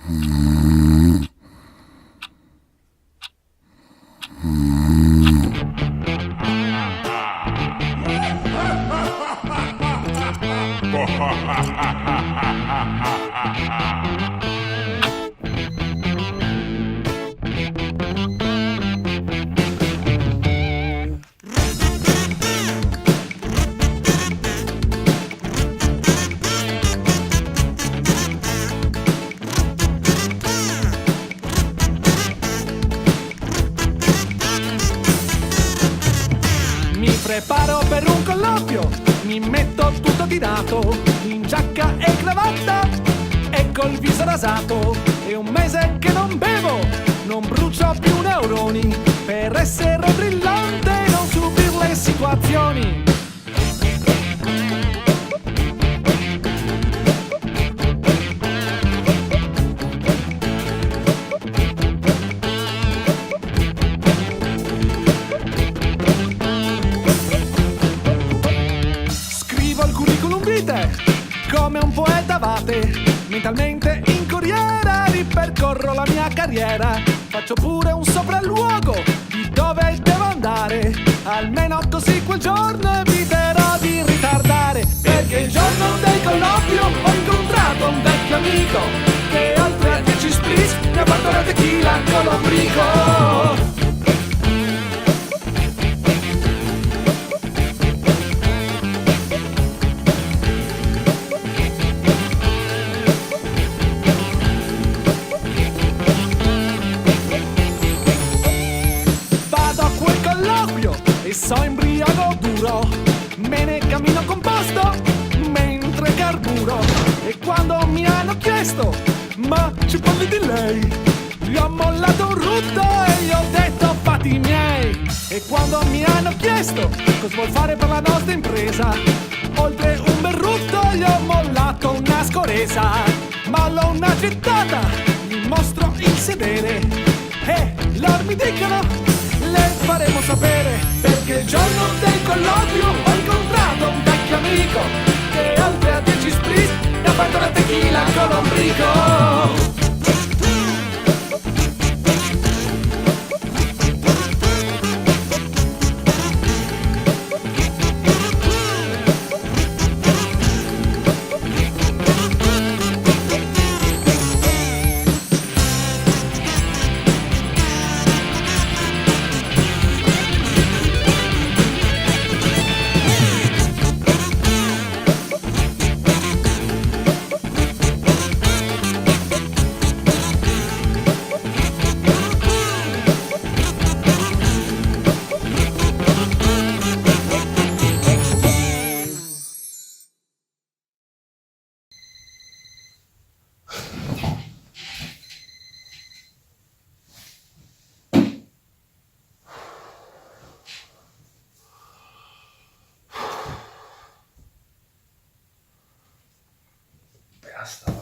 Mi preparo per un colloquio, mi metto tutto tirato, in giacca e cravatta e col viso rasato. È un mese che non bevo, non brucio più neuroni, per essere brillante e non subir le situazioni. Scrivo il curriculum vitae come un poeta vate, mentalmente in corriera ripercorro la mia carriera. Faccio pure un sopralluogo di dove devo andare, almeno così quel giorno eviterò di ritardare. Perché il giorno del colloquio ho incontrato un vecchio amico che oltre a 10 spritz mi ha fatto la tequila con l'ombrico. So imbriaco duro, me ne cammino composto mentre carburo. E quando mi hanno chiesto ma ci parli di lei, gli ho mollato un rutto e gli ho detto fatti miei. E quando mi hanno chiesto cosa vuol fare per la nostra impresa, oltre un bel rutto gli ho mollato una scoresa. Ma l'ho una gettata, gli mostro il sedere e loro mi dicono le faremo sapere. Perché il giorno del colloquio ho incontrato un vecchio amico che oltre a 10 spritz mi ha fatto la tequila con l'ombrico. Basta.